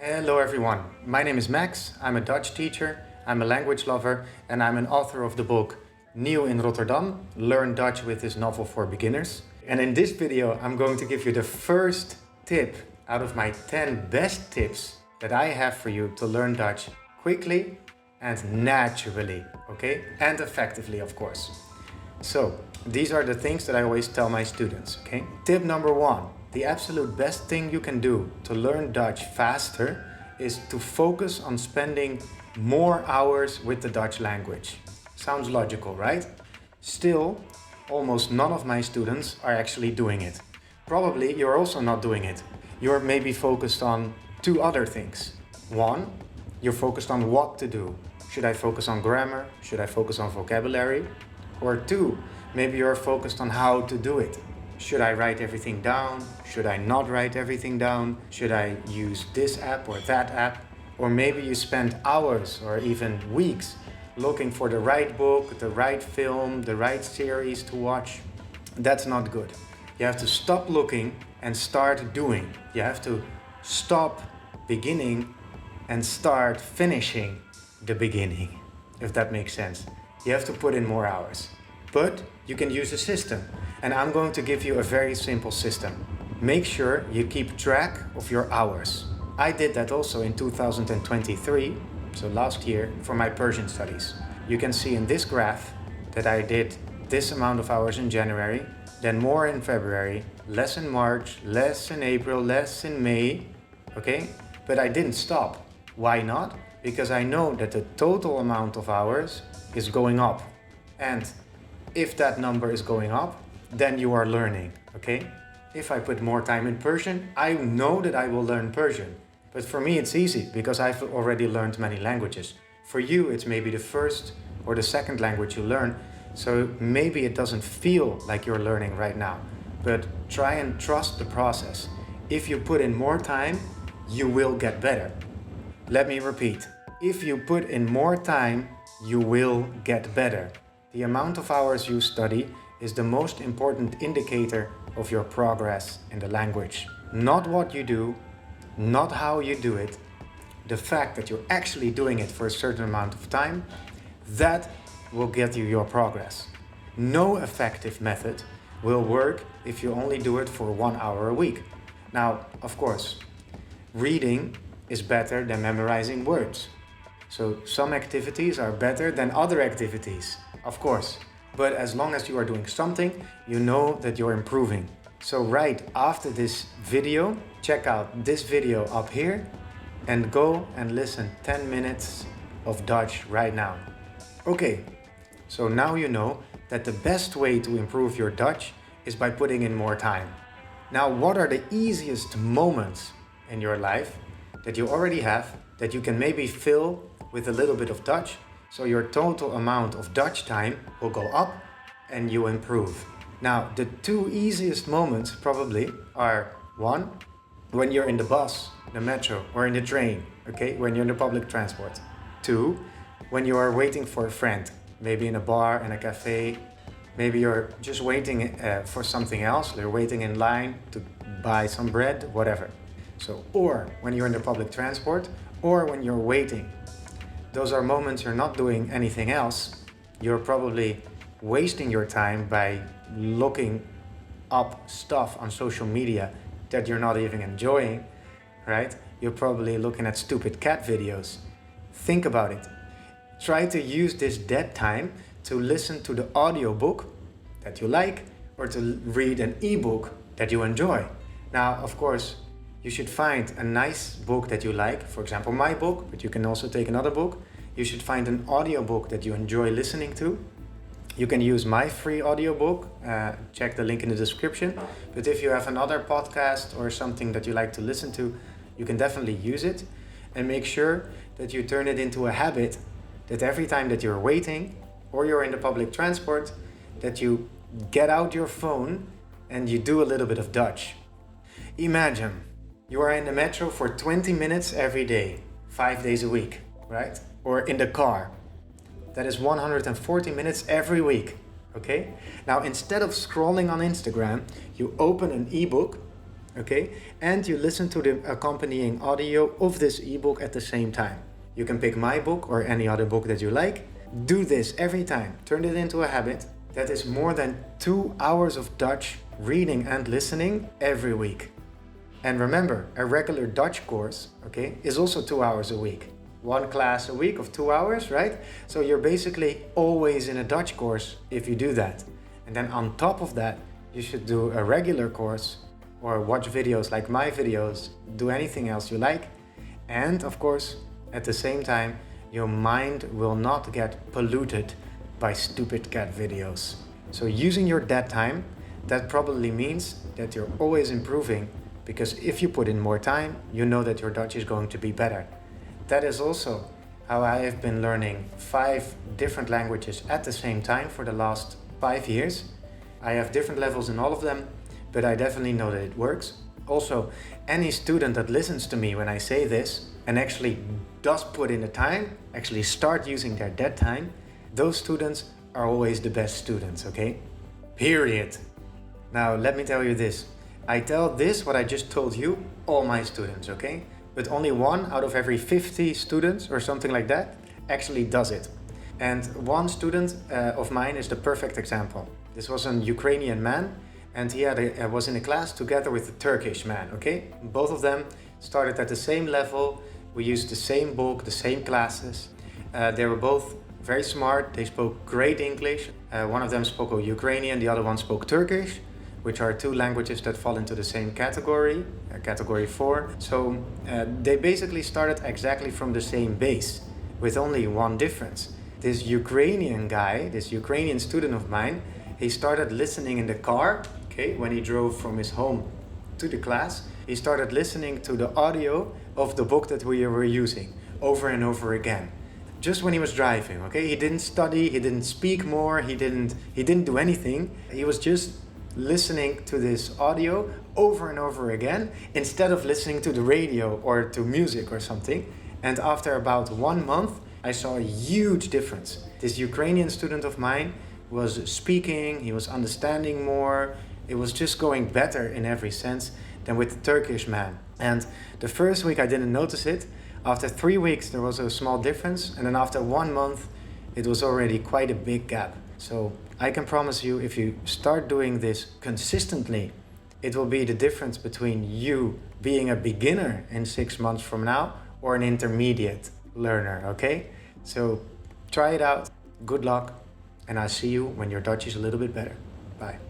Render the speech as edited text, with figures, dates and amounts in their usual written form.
Hello everyone, my name is Max, I'm a Dutch teacher, I'm a language lover and I'm an author of the book Nieuw in Rotterdam, Learn Dutch with this novel for beginners. And in this video I'm going to give you the first tip out of my 10 best tips that I have for you to learn Dutch quickly and naturally, okay? And effectively, of course. So, these are the things that I always tell my students, okay? Tip number 1. The absolute best thing you can do to learn Dutch faster is to focus on spending more hours with the Dutch language. Sounds logical, right? Still, almost none of my students are actually doing it. Probably you're also not doing it. You're maybe focused on two other things. One, you're focused on what to do. Should I focus on grammar? Should I focus on vocabulary? Or two, maybe you're focused on how to do it. Should I write everything down? Should I not write everything down? Should I use this app or that app? Or maybe you spend hours or even weeks looking for the right book, the right film, the right series to watch. That's not good. You have to stop looking and start doing. You have to stop beginning and start finishing the beginning, if that makes sense. You have to put in more hours. But you can use a system. And I'm going to give you a very simple system. Make sure you keep track of your hours. I did that also in 2023, so last year, for my Persian studies. You can see in this graph that I did this amount of hours in January, then more in February, less in March, less in April, less in May, okay? But I didn't stop. Why not? Because I know that the total amount of hours is going up. And if that number is going up, then you are learning, okay? If I put more time in Persian, I know that I will learn Persian. But for me it's easy because I've already learned many languages. For you it's maybe the first or the second language you learn, so maybe it doesn't feel like you're learning right now. But try and trust the process. If you put in more time, you will get better. Let me repeat. If you put in more time, you will get better. The amount of hours you study is the most important indicator of your progress in the language. Not what you do, not how you do it, the fact that you're actually doing it for a certain amount of time, that will get you your progress. No effective method will work if you only do it for 1 hour a week. Now, of course, reading is better than memorizing words. So some activities are better than other activities, of course. But as long as you are doing something, you know that you're improving. So right after this video, check out this video up here and go and listen 10 minutes of Dutch right now. Okay, so now you know that the best way to improve your Dutch is by putting in more time. Now, what are the easiest moments in your life that you already have that you can maybe fill with a little bit of Dutch? So your total amount of Dutch time will go up and you improve. Now, the two easiest moments probably are one, when you're in the bus, the metro, or in the train, okay? When you're in the public transport. Two, when you are waiting for a friend, maybe in a bar, in a cafe, maybe you're just waiting for something else, you're waiting in line to buy some bread, whatever. So, or when you're in the public transport, or when you're waiting. Those are moments you're not doing anything else. You're probably wasting your time by looking up stuff on social media that you're not even enjoying, right? You're probably looking at stupid cat videos. Think about it. Try to use this dead time to listen to the audiobook that you like or to read an ebook that you enjoy. Now, of course, you should find a nice book that you like, for example, my book, but you can also take another book. You should find an audiobook that you enjoy listening to. You can use my free audiobook, check the link in the description. But if you have another podcast or something that you like to listen to, you can definitely use it. And make sure that you turn it into a habit, that every time that you're waiting or you're in the public transport, that you get out your phone and you do a little bit of Dutch. Imagine you are in the metro for 20 minutes every day, 5 days a week, right? Or in the car. That is 140 minutes every week, okay? Now, instead of scrolling on Instagram, you open an ebook okay? And you listen to the accompanying audio of this ebook at the same time. You can pick my book or any other book that you like. Do this every time. Turn it into a habit. That is more than 2 hours of Dutch reading and listening every week. And remember, a regular Dutch course, okay, is also 2 hours a week. One class a week of 2 hours, right? So you're basically always in a Dutch course if you do that. And then on top of that, you should do a regular course or watch videos like my videos, do anything else you like. And of course, at the same time, your mind will not get polluted by stupid cat videos. So using your dead time, that probably means that you're always improving, because if you put in more time, you know that your Dutch is going to be better. That is also how I have been learning 5 different languages at the same time for the last 5 years. I have different levels in all of them, but I definitely know that it works. Also, any student that listens to me when I say this and actually does put in the time, actually start using their dead time, those students are always the best students, okay? Period. Now, let me tell you this. I tell this, what I just told you, all my students, okay? But only 1 out of every 50 students or something like that actually does it. And one student of mine is the perfect example. This was an Ukrainian man, and he was in a class together with a Turkish man, okay? Both of them started at the same level. We used the same book, the same classes. They were both very smart. They spoke great English. One of them spoke Ukrainian, the other one spoke Turkish, which are 2 languages that fall into the same category, category 4. So they basically started exactly from the same base, with only one difference. This Ukrainian guy, this Ukrainian student of mine, he started listening in the car, okay, when he drove from his home to the class. He started listening to the audio of the book that we were using over and over again. Just when he was driving, okay? He didn't study, he didn't speak more, he didn't do anything. He was just listening to this audio over and over again instead of listening to the radio or to music or something. And after about 1 month, I saw a huge difference. This Ukrainian student of mine was speaking, he was understanding more. It was just going better in every sense than with the Turkish man. And the first week I didn't notice it. After 3 weeks there was a small difference, and then after 1 month it was already quite a big gap. So I can promise you, if you start doing this consistently, it will be the difference between you being a beginner in 6 months from now or an intermediate learner, okay? So try it out, good luck, and I'll see you when your Dutch is a little bit better. Bye.